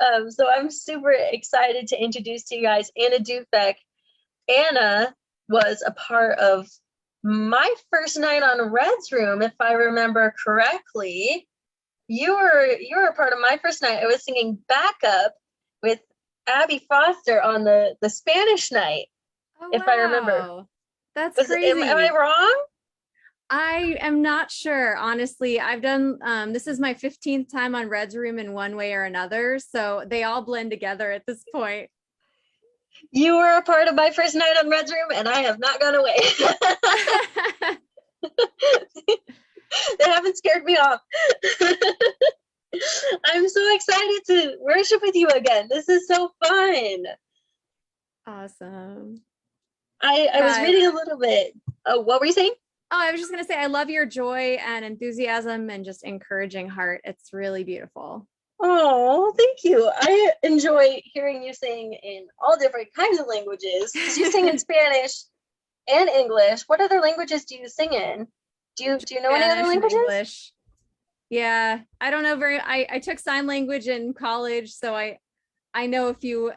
So I'm super excited to introduce to you guys Anna Dufek. Anna was a part of my first night on Red's Room, if I remember correctly. You were a part of my first night. I was singing backup with Abby Foster on the Spanish night, Oh, if I remember. wow. That's Am I crazy. wrong? I am not sure, honestly. I've done, this is my 15th time on Red's Room in one way or another. So they all blend together at this point. You were a part of my first night on Red's Room, and I have not gone away. They haven't scared me off. I'm so excited to worship with you again. This is so fun. Awesome. I was Yeah. reading a little bit. Oh, what were you saying? Oh, I was just going to say, I love your joy and enthusiasm and just encouraging heart. It's really beautiful. Oh, thank you. I enjoy hearing you sing in all different kinds of languages because you sing in Spanish and English. What other languages do you sing in? Do you know any other Spanish and languages? English. Yeah, I don't know I took sign language in college, so I know a few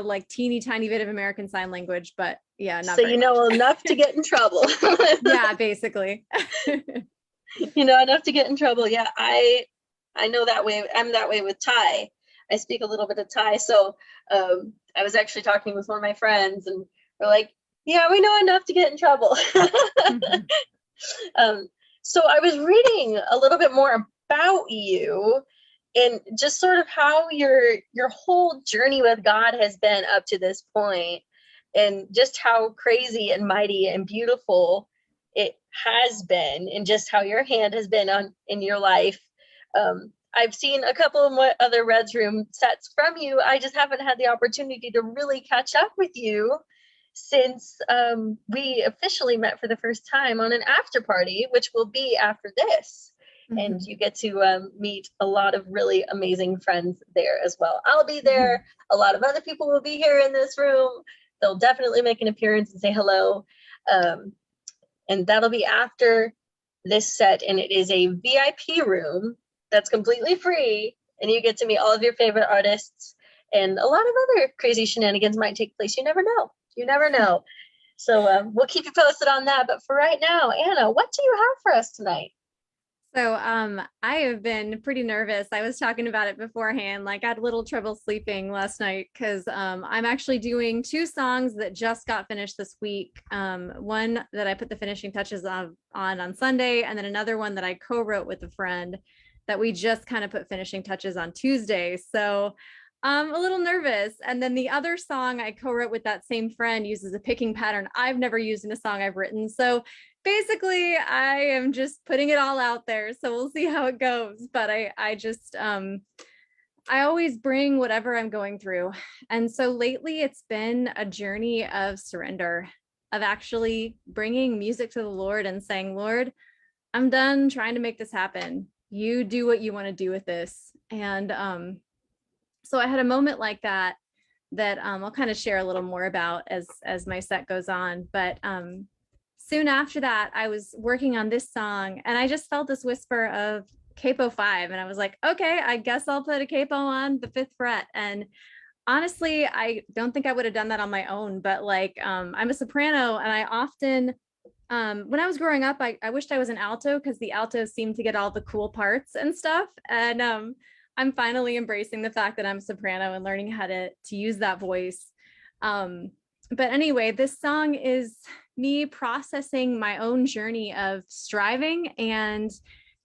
like teeny tiny bit of American Sign Language, but yeah, not So very you much. know enough to get in trouble. Yeah, basically. You know enough to get in trouble. Yeah, I know that way. I'm that way with Thai. I speak a little bit of Thai, so I was actually talking with one of my friends, and we're like, "Yeah, we know enough to get in trouble." So I was reading a little bit more about you, and just sort of how your whole journey with God has been up to this point, and just how crazy and mighty and beautiful it has been, and just how your hand has been on in your life. I've seen a couple of other Red's Room sets from you. I just haven't had the opportunity to really catch up with you since we officially met for the first time on an after party, which will be after this. And you get to meet a lot of really amazing friends there as well. I'll be there. A lot of other people will be here in this room. They'll definitely make an appearance and say hello. And that'll be after this set. And it is a VIP room that's completely free. And you get to meet all of your favorite artists. And a lot of other crazy shenanigans might take place. You never know. You never know. So we'll keep you posted on that. But for right now, Anna, what do you have for us tonight? So I have been pretty nervous. I was talking about it beforehand. Like I had a little trouble sleeping last night because I'm actually doing two songs that just got finished this week. One that I put the finishing touches on Sunday, and then another one that I co-wrote with a friend that we just kind of put finishing touches on Tuesday. So I'm a little nervous. And then the other song I co-wrote with that same friend uses a picking pattern I've never used in a song I've written. So basically I am just putting it all out there. So we'll see how it goes. But I just, I always bring whatever I'm going through. And so lately it's been a journey of surrender, of actually bringing music to the Lord and saying, Lord, I'm done trying to make this happen. You do what you want to do with this. And so I had a moment like that I'll kind of share a little more about as my set goes on. But soon after that, I was working on this song and I just felt this whisper of capo 5. And I was like, okay, I guess I'll put a capo on the 5th fret. And honestly, I don't think I would have done that on my own, but like I'm a soprano and I often when I was growing up, I wished I was an alto because the altos seemed to get all the cool parts and stuff. And I'm finally embracing the fact that I'm a soprano and learning how to use that voice. But anyway, this song is me processing my own journey of striving and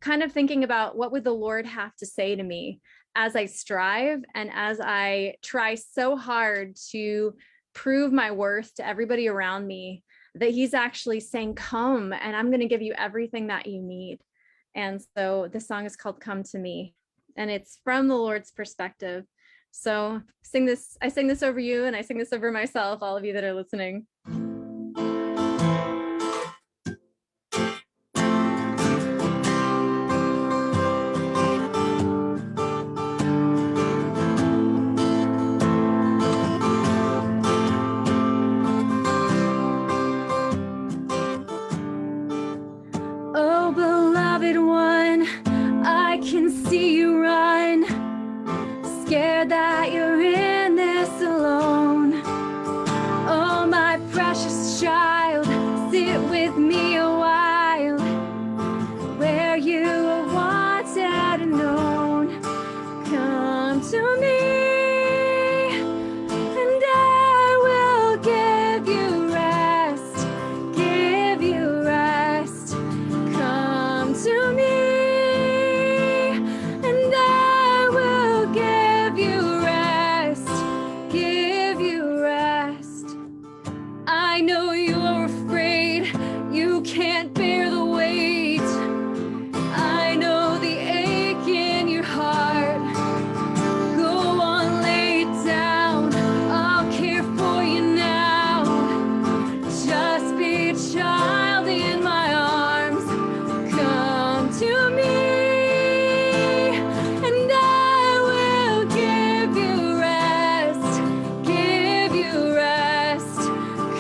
kind of thinking about what would the Lord have to say to me as I strive and as I try so hard to prove my worth to everybody around me, that he's actually saying, come, and I'm going to give you everything that you need. And so the song is called Come to Me, and it's from the Lord's perspective. So I sing this over you, and I sing this over myself, all of you that are listening. Oh, beloved one, I can see you run, scared glad that you're in this alone. Oh, my precious child, sit with me a while, where you are wanted and known. Come to me, and I will give you rest, give you rest. Come to me, and I will give you rest, give you rest. I know you're afraid, you can't bear the weight. I know the ache in your heart. Go on, lay it down, I'll care for you now. Just be a child in my arms. Come to me, and I will give you rest, give you rest.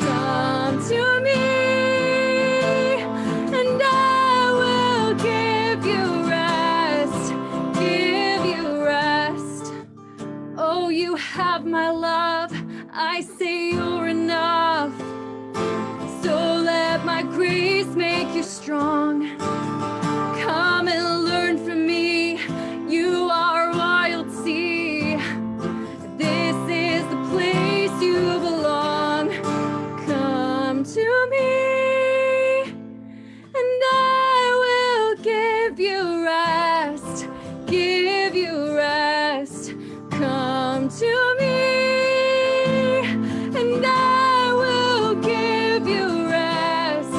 Come to me, and I will give you rest, give you rest. Oh, you have my love, I say you're enough. So let my grace make you strong. Come and learn from me, you are royalty. This is the place you belong. Come to me, and I will give you rest, give you rest. Come to me, and I will give you rest,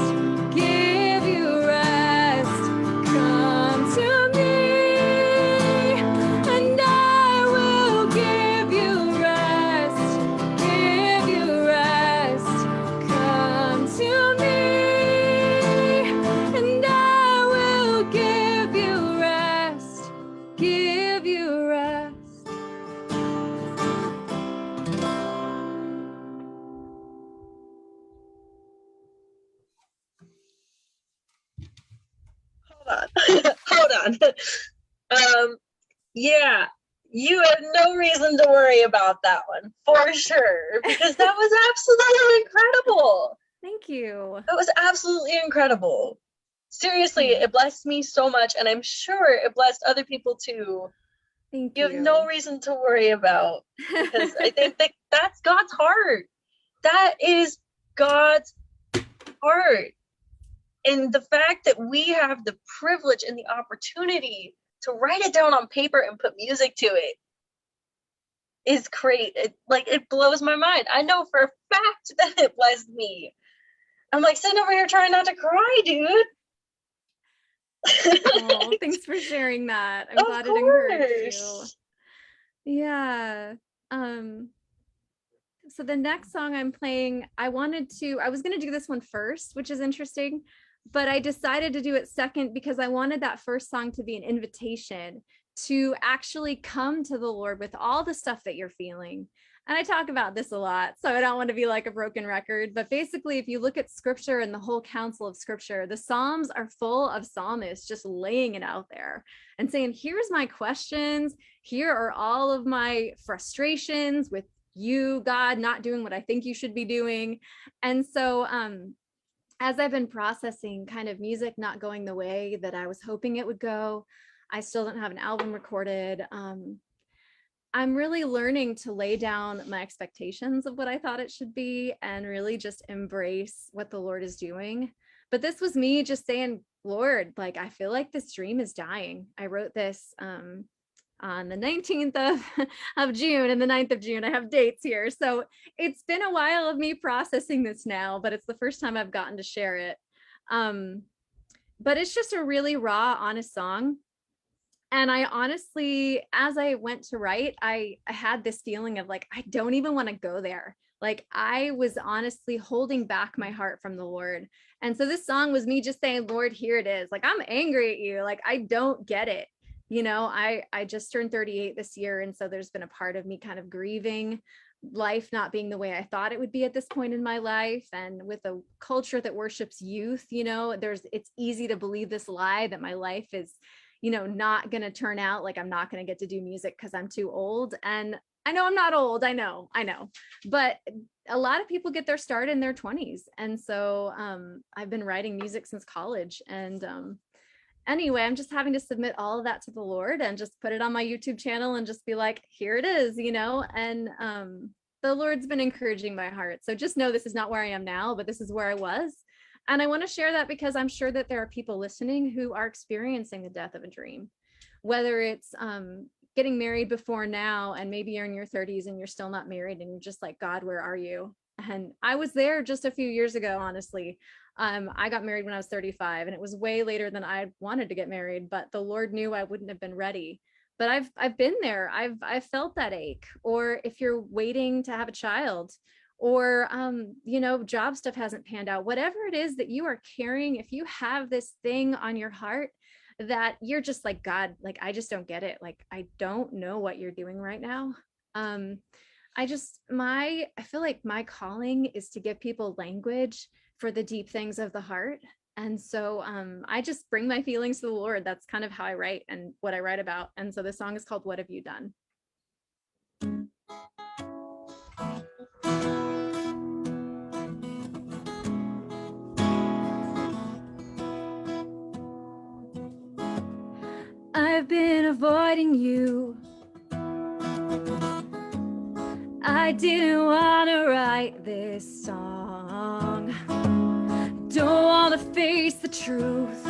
give you rest. Come to me, and I will give you rest, give you rest. Come to me, and I will give you rest, give you rest. Hold on. Yeah, you have no reason to worry about that one for sure, because that was absolutely incredible. Thank you. It was absolutely incredible. Seriously, it blessed me so much, and I'm sure it blessed other people too. Thank You have no reason to worry about, because I think that that's God's heart. That is God's heart. And the fact that we have the privilege and the opportunity to write it down on paper and put music to it is great. It blows my mind. I know for a fact that it blessed me. I'm like sitting over here trying not to cry, dude. Oh, thanks for sharing that. I'm glad it encouraged you. Yeah. So the next song I'm playing, I was going to do this one first, which is interesting, but I decided to do it second because I wanted that first song to be an invitation to actually come to the Lord with all the stuff that you're feeling. And I talk about this a lot, so I don't want to be like a broken record, but basically, if you look at scripture and the whole counsel of scripture, the Psalms are full of psalmists just laying it out there and saying, here's my questions, here are all of my frustrations with you, God, not doing what I think you should be doing. And so as I've been processing kind of music not going the way that I was hoping it would go, I still don't have an album recorded. I'm really learning to lay down my expectations of what I thought it should be and really just embrace what the Lord is doing. But this was me just saying, Lord, like, I feel like this dream is dying. I wrote this on the 19th of June and the 9th of June. I have dates here. So it's been a while of me processing this now, but it's the first time I've gotten to share it. But it's just a really raw, honest song. And I honestly, as I went to write, I had this feeling of like, I don't even want to go there. Like I was honestly holding back my heart from the Lord. And so this song was me just saying, Lord, here it is. Like, I'm angry at you. Like, I don't get it. You know, I just turned 38 this year. And so there's been a part of me kind of grieving life not being the way I thought it would be at this point in my life. And with a culture that worships youth, you know, it's easy to believe this lie that my life is, not going to turn out like I'm not going to get to do music because I'm too old. And I know I'm not old. I know. But a lot of people get their start in their 20s. And so I've been writing music since college. And anyway, I'm just having to submit all of that to the Lord and just put it on my YouTube channel and just be like, here it is, and the Lord's been encouraging my heart. So just know this is not where I am now, but this is where I was. And I want to share that because I'm sure that there are people listening who are experiencing the death of a dream, whether it's getting married before now, and maybe you're in your 30s and you're still not married and you're just like, God, where are you? And I was there just a few years ago, honestly. I got married when I was 35, and it was way later than I wanted to get married, but the Lord knew I wouldn't have been ready. But I've been there. I've felt that ache. Or if you're waiting to have a child, or job stuff hasn't panned out, whatever it is that you are carrying, if you have this thing on your heart that you're just like, God, like, I just don't get it. Like, I don't know what you're doing right now. I feel like my calling is to give people language for the deep things of the heart. And so I just bring my feelings to the Lord. That's kind of how I write and what I write about. And so the song is called What Have You Done? I've been avoiding you. I didn't want to write this song. Don't want to face the truth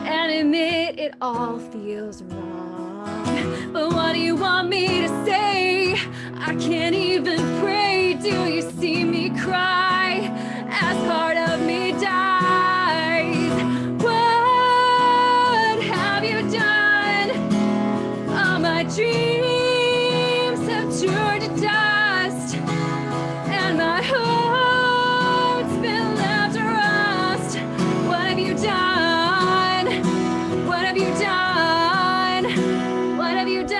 and admit it all feels wrong. But what do you want me to say? I can't even pray. Do you see me cry as part of me dies? What have you done? All my dreams have turned to dust, and my heart's been left to rust. What have you done? What have you done? What have you done?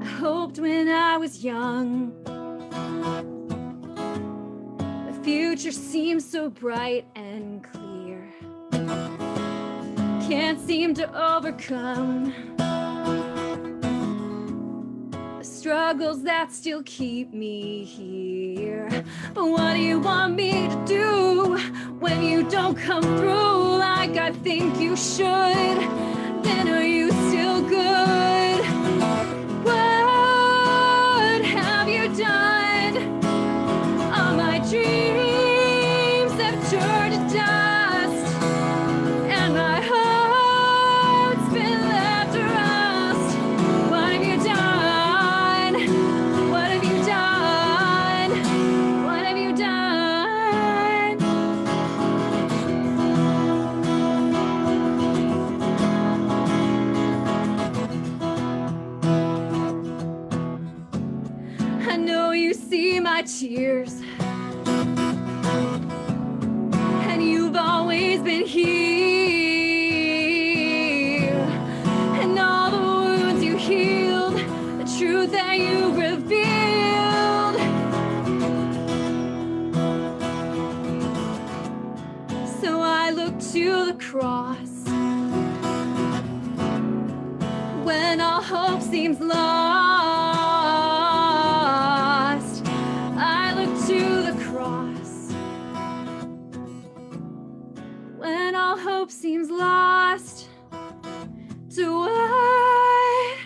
I hoped when I was young, the future seems so bright and clear. Can't seem to overcome the struggles that still keep me here. But what do you want me to do when you don't come through like I think you should? Then are you still good? What have you done? All my dreams have turned to dust, and my heart's been left to rust. What have you done? What have you done? What have you done? I know you see my tears, and you've always been here, and all the wounds you healed, the truth that you revealed. So I look to the cross when all hope seems lost. I look to the cross when all hope seems lost, to what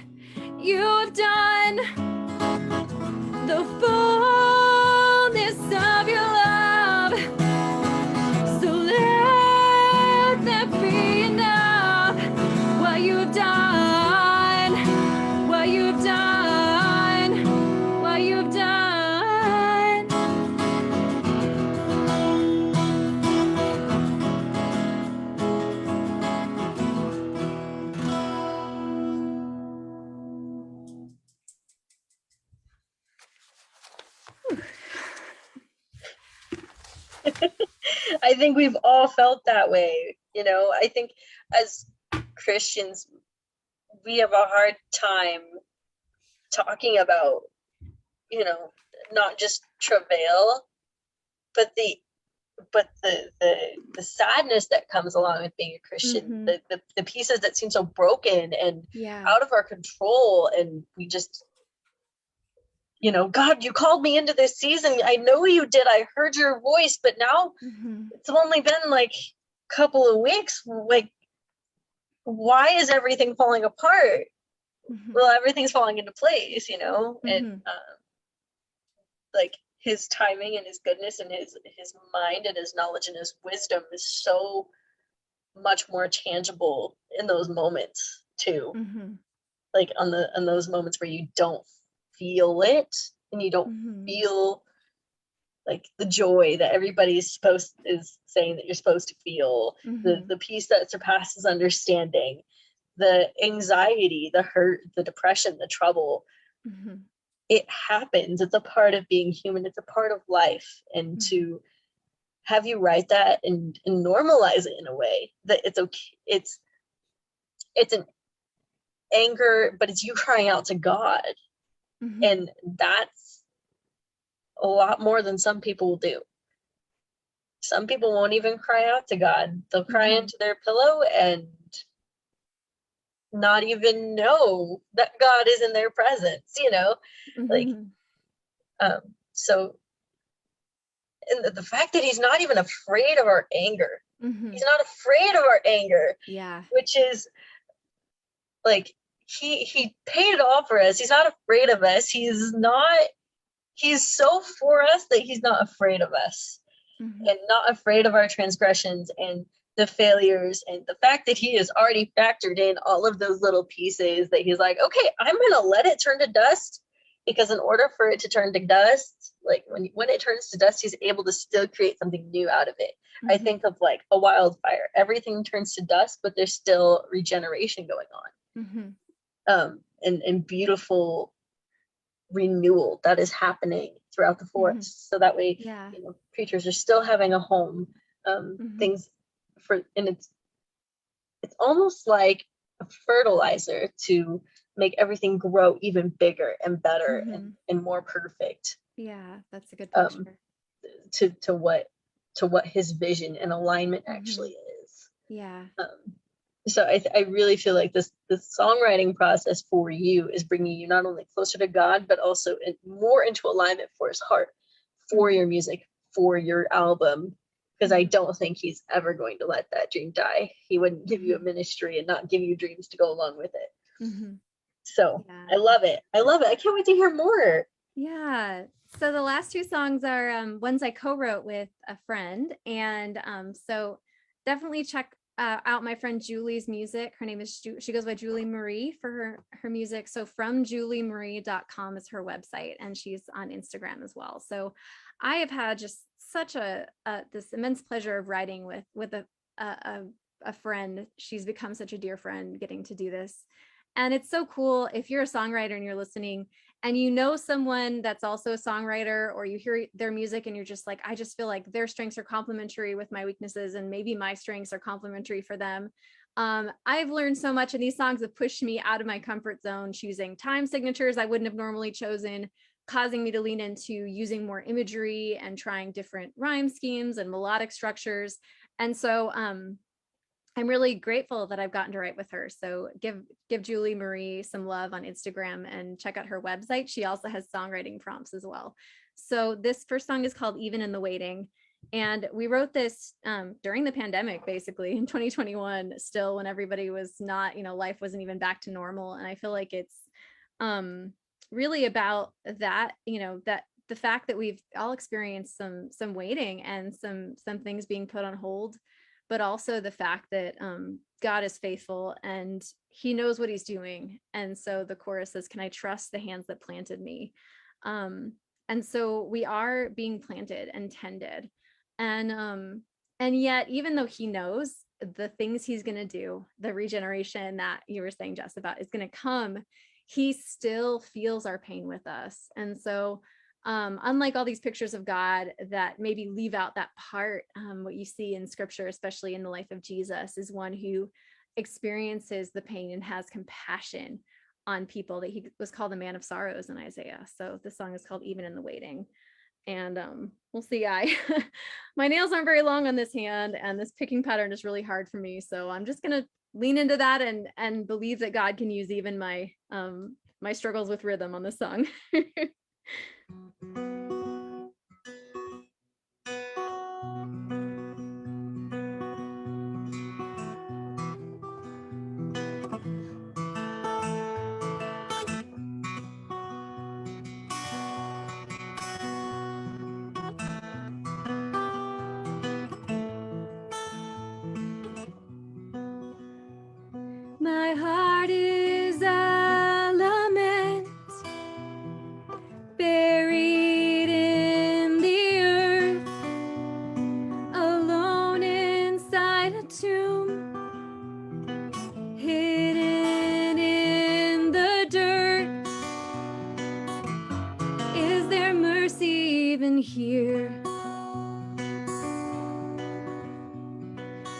you have done, the fullness of your love. So let that be enough. What you have done, what you have done, what you have done. I think we've all felt that way. I think as Christians, we have a hard time talking about, you know, not just travail, but the sadness that comes along with being a Christian, the pieces that seem so broken and out of our control, and we just, God, you called me into this season. I know you did. I heard your voice, but now it's only been like a couple of weeks. Like, why is everything falling apart? Well, everything's falling into place, and like his timing and his goodness and his mind and his knowledge and his wisdom is so much more tangible in those moments too. Like on those moments where you don't feel it and you don't feel like the joy that everybody is saying that you're supposed to feel, the peace that surpasses understanding, the anxiety, the hurt, the depression, the trouble. It happens. It's a part of being human. It's a part of life. And to have you write that and normalize it in a way that it's okay. It's an anger, but it's you crying out to God. And that's a lot more than some people will do. Some people won't even cry out to God. They'll cry into their pillow and not even know that God is in their presence, like, so, and the fact that he's not even afraid of our anger, he's not afraid of our anger, which is like, he paid it all for us. He's not afraid of us. He's so for us that he's not afraid of us and not afraid of our transgressions and the failures, and the fact that he has already factored in all of those little pieces that he's like, okay, I'm gonna let it turn to dust, because in order for it to turn to dust, like when it turns to dust, he's able to still create something new out of it. I think of like a wildfire. Everything turns to dust, but there's still regeneration going on, and beautiful renewal that is happening throughout the forest. So that way, creatures are still having a home. Things and it's almost like a fertilizer to make everything grow even bigger and better and more perfect. Yeah, that's a good picture. To what his vision and alignment actually is. So I really feel like this songwriting process for you is bringing you not only closer to God, but also more into alignment for his heart, for your music, for your album. Because I don't think he's ever going to let that dream die. He wouldn't give you a ministry and not give you dreams to go along with it. So I love it. I can't wait to hear more. Yeah. So the last two songs are ones I co-wrote with a friend. And so definitely check out my friend Julie's music. Her name is, she goes by Julie Marie for her music. So fromjuliemarie.com is her website, and she's on Instagram as well. So I have had just such this immense pleasure of writing with a friend. She's become such a dear friend getting to do this. And it's so cool if you're a songwriter and you're listening and you know someone that's also a songwriter, or you hear their music and you're just like, I just feel like their strengths are complementary with my weaknesses, and maybe my strengths are complementary for them. I've learned so much, and these songs have pushed me out of my comfort zone, choosing time signatures I wouldn't have normally chosen, causing me to lean into using more imagery and trying different rhyme schemes and melodic structures. And so I'm really grateful that I've gotten to write with her. So give Julie Marie some love on Instagram and check out her website. She also has songwriting prompts as well. So this first song is called Even in the Waiting. And we wrote this during the pandemic, basically in 2021, still when everybody was not, life wasn't even back to normal. And I feel like it's really about that, that the fact that we've all experienced some waiting and some things being put on hold, but also the fact that God is faithful and he knows what he's doing. And so the chorus says, can I trust the hands that planted me? And so we are being planted and tended. And yet, even though he knows the things he's going to do, the regeneration that you were saying, Jess, about is going to come, he still feels our pain with us. And so unlike all these pictures of God that maybe leave out that part, what you see in scripture, especially in the life of Jesus, is one who experiences the pain and has compassion on people, that he was called a man of sorrows in Isaiah. So this song is called Even in the Waiting. And we'll see. My nails aren't very long on this hand, and this picking pattern is really hard for me. So I'm just gonna lean into that and believe that God can use even my my struggles with rhythm on this song. My heart is a lament, buried in the earth, alone inside a tomb, hidden in the dirt. Is there mercy even here?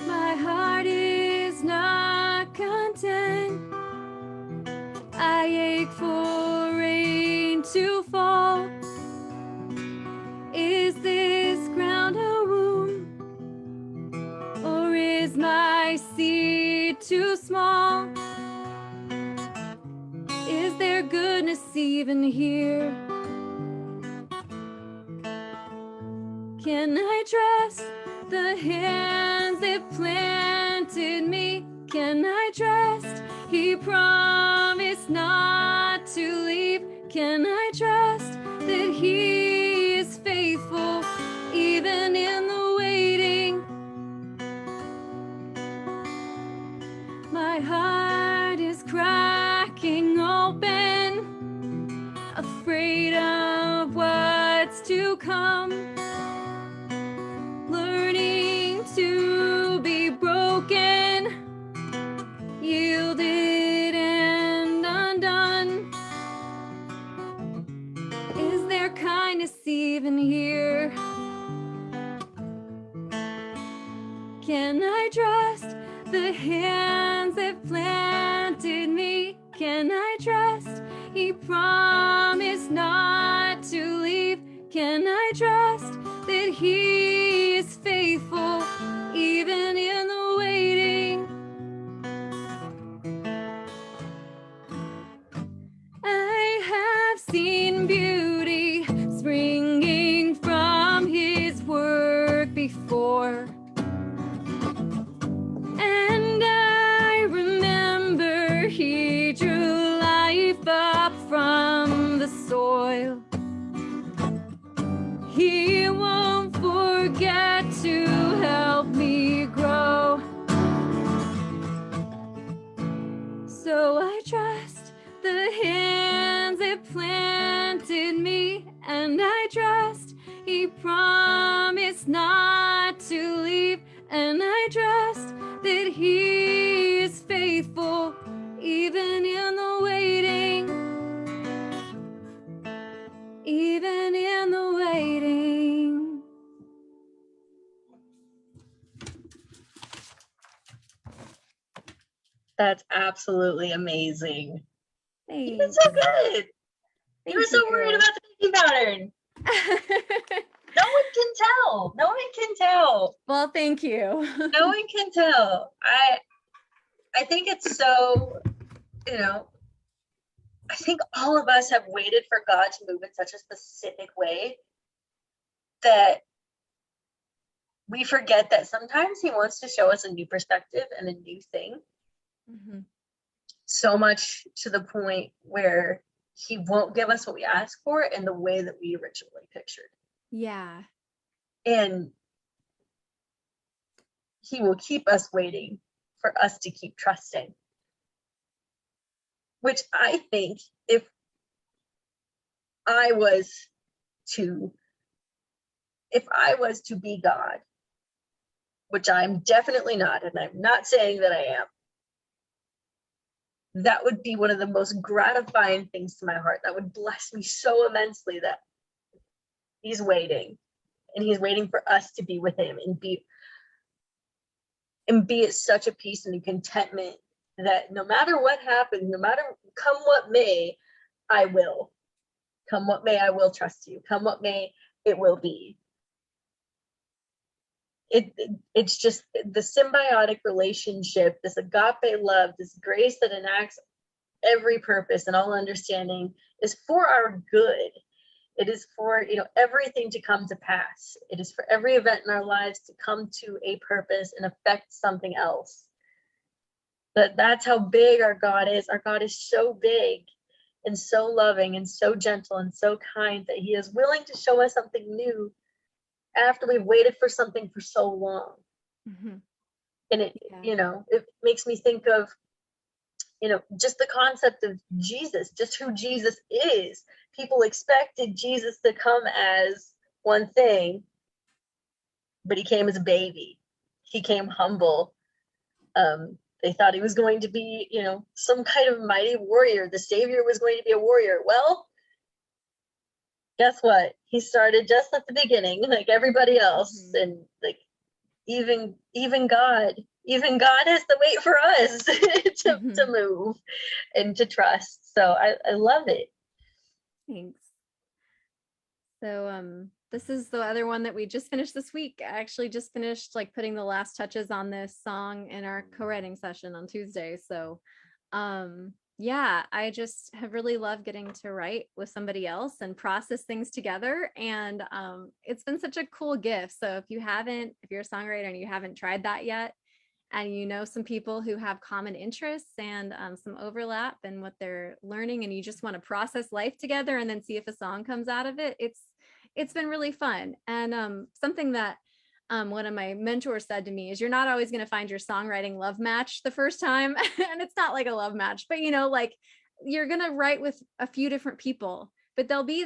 My heart is not content. I ache for rain to fall. Is this ground a womb, or is my seed too small? Is there goodness even here? Can I trust the hands that planted me? Can I trust he promised not to leave? Can I trust that he is faithful even in the waiting? My heart is cracking open, afraid of what's to come, learning to be broken, yielded and undone. Is there kindness even here? Can I trust the hands that planted me? Can I trust he promised not to leave? Can I trust that he is faithful even in the waiting? I have seen beauty springing from his work before, and I remember he drew life up from the soil. He won't forget to help me grow. So I trust the hands that planted me, and I trust he promised not to leave, and I trust that he is faithful even in the waiting, even in the waiting. That's absolutely amazing. You did Thanks. so good. You were so you. worried about the picking pattern. No one can tell. No one can tell. Well, thank you. No one can tell. I think it's so, I think all of us have waited for God to move in such a specific way that we forget that sometimes he wants to show us a new perspective and a new thing. Mm-hmm. So much to the point where he won't give us what we ask for in the way that we originally pictured. Yeah. And he will keep us waiting for us to keep trusting. Which I think if I was to be God, which I'm definitely not, and I'm not saying that I am, that would be one of the most gratifying things to my heart. That would bless me so immensely that he's waiting, and he's waiting for us to be with him and be and be at such a peace and a contentment that no matter what happens, no matter come what may, I will. Come what may, I will trust you. Come what may, it will be. It's just the symbiotic relationship, this agape love, this grace that enacts every purpose and all understanding is for our good. It is for, everything to come to pass. It is for every event in our lives to come to a purpose and affect something else. That's how big our God is. Our God is so big and so loving and so gentle and so kind that he is willing to show us something new after we've waited for something for so long. Mm-hmm. And it makes me think of, just the concept of Jesus, just who Jesus is. People expected Jesus to come as one thing, but he came as a baby. He came humble. They thought he was going to be, some kind of mighty warrior. The Savior was going to be a warrior. Well, guess what? He started just at the beginning, like everybody else. Mm-hmm. And like even God has to wait for us to move and to trust. So I love it. Thanks. So this is the other one that we just finished this week. I actually just finished like putting the last touches on this song in our co-writing session on Tuesday. So yeah, I just have really loved getting to write with somebody else and process things together. And it's been such a cool gift. So if you're a songwriter and you haven't tried that yet, and you know some people who have common interests and some overlap in what they're learning, and you just want to process life together and then see if a song comes out of it, it's been really fun. And something that one of my mentors said to me is, you're not always going to find your songwriting love match the first time. And it's not like a love match, but like you're going to write with a few different people, but there'll be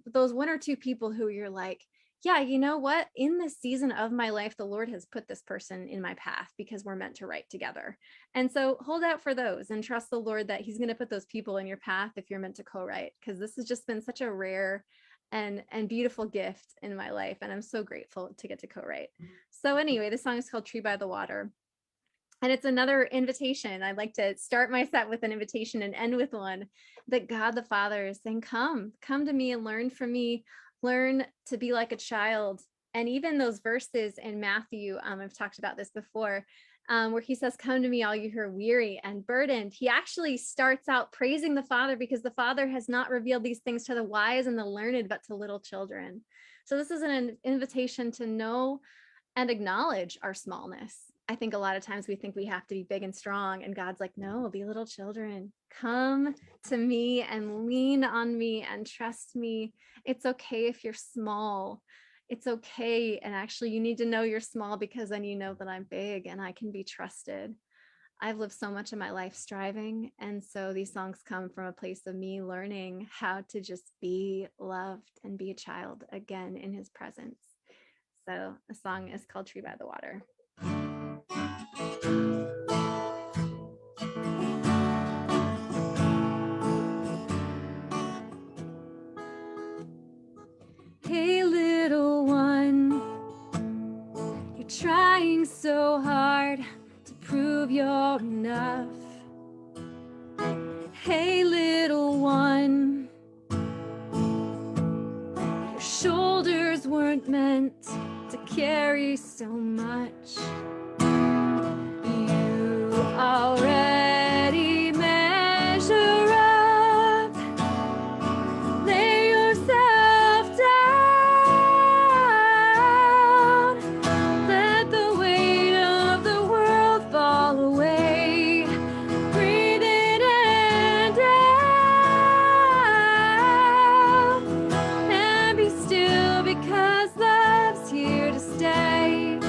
those one or two people who you're like, yeah, you know what? In this season of my life, the Lord has put this person in my path because we're meant to write together. And so hold out for those and trust the Lord that he's going to put those people in your path if you're meant to co-write, because this has just been such a rare and beautiful gift in my life. And I'm so grateful to get to co-write. So anyway, this song is called Tree by the Water. And it's another invitation. I'd like to start my set with an invitation and end with one, that God the Father is saying, come to me and learn from me. Learn to be like a child. And even those verses in Matthew, I've talked about this before, where he says, come to me, all you who are weary and burdened. He actually starts out praising the Father because the Father has not revealed these things to the wise and the learned, but to little children. So this is an invitation to know and acknowledge our smallness. I think a lot of times we think we have to be big and strong, and God's like, no, be little children. Come to me and lean on me and trust me. It's okay if you're small. It's okay. And actually, you need to know you're small, because then you know that I'm big and I can be trusted. I've lived so much of my life striving. And so these songs come from a place of me learning how to just be loved and be a child again in his presence. So the song is called Tree by the Water. Hey, little one, you're trying so hard to prove you're enough. Hey, little one, your shoulders weren't meant to carry so much. You already measure up. Lay yourself down. Let the weight of the world fall away. Breathe in and out. And be still, because love's here to stay.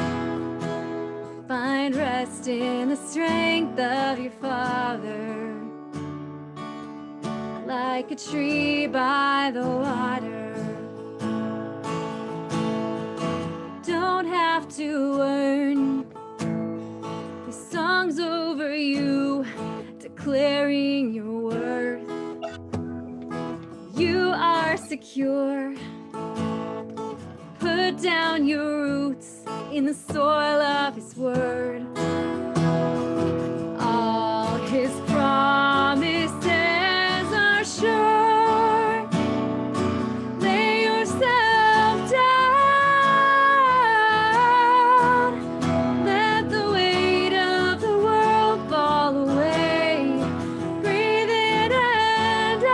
Find rest in the strength of your Father, like a tree by the water. Don't have to earn these songs over you, declaring your worth. You are secure. Put down your roots in the soil of his word. All his promises are sure. Lay yourself down. Let the weight of the world fall away. Breathe in and out.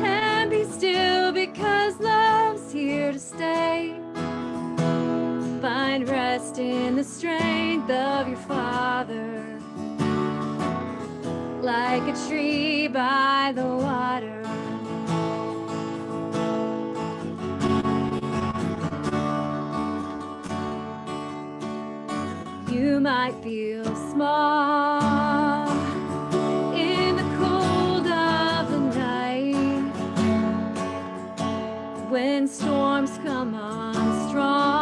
And be still, because love's here to stay. Find rest in the strength of your Father, like a tree by the water. You might feel small in the cold of the night, when storms come on strong.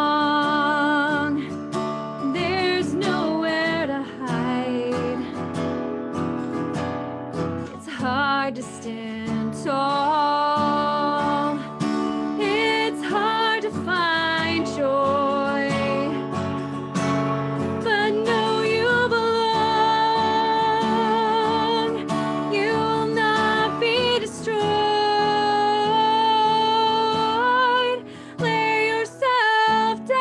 There's nowhere to hide. It's hard to stand tall. It's hard to find joy. But know you belong. You will not be destroyed. Lay yourself down.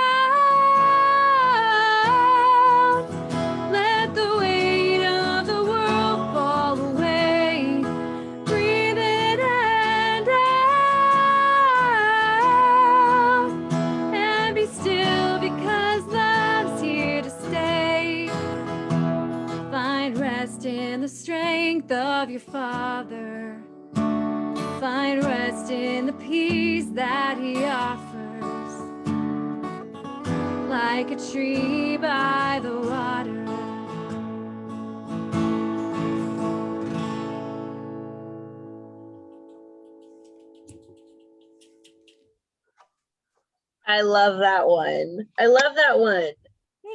Let the weight of the world fall away. Breathe in and out. And be still, because love's here to stay. Find rest in the strength of your Father. Find rest in the peace that he offers, like a tree by the water. I love that one. I love that one.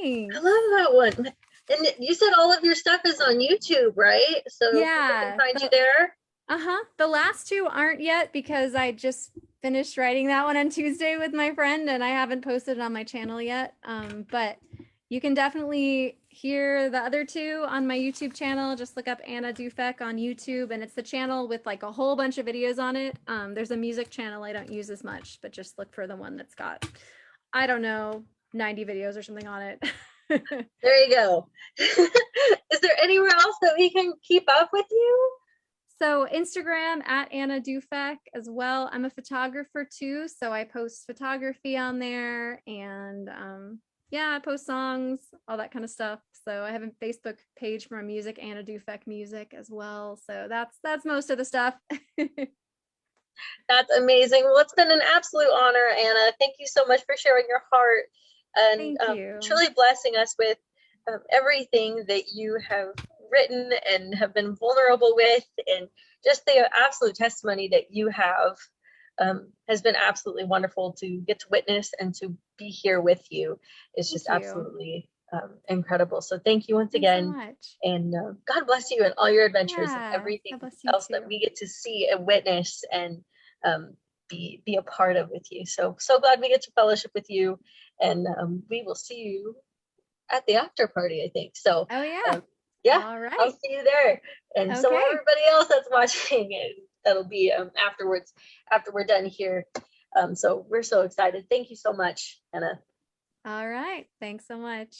Thanks. I love that one. And you said all of your stuff is on YouTube, right? So people Yeah, can find you there. the last two aren't yet, because I just finished writing that one on Tuesday with my friend, and I haven't posted it on my channel yet. But you can definitely hear the other two on my YouTube channel. Just look up Anna Dufek on YouTube, and it's the channel with like a whole bunch of videos on it. There's a music channel I don't use as much, but just look for the one that's got, I don't know, 90 videos or something on it. There you go. Is there anywhere else that we can keep up with you? So Instagram at Anna Dufek as well. I'm a photographer too, so I post photography on there, and yeah, I post songs, all that kind of stuff. So I have a Facebook page for my music, Anna Dufek Music, as well. So that's most of the stuff. That's amazing. Well, it's been an absolute honor, Anna. Thank you so much for sharing your heart and Thank you. truly blessing us with everything that you have written and have been vulnerable with, and just the absolute testimony that you have has been absolutely wonderful to get to witness and to be here with you. It's just absolutely incredible. So thank you once again. So much. And God bless you in all your adventures and Yeah, everything God bless you else too. that we get to see and witness and be a part of with you. So glad we get to fellowship with you, and we will see you at the after party, I think. So Oh yeah. yeah, All right. I'll see you there. And so everybody else that's watching it, that'll be afterwards, after we're done here. So we're so excited. Thank you so much, Anna. All right. Thanks so much.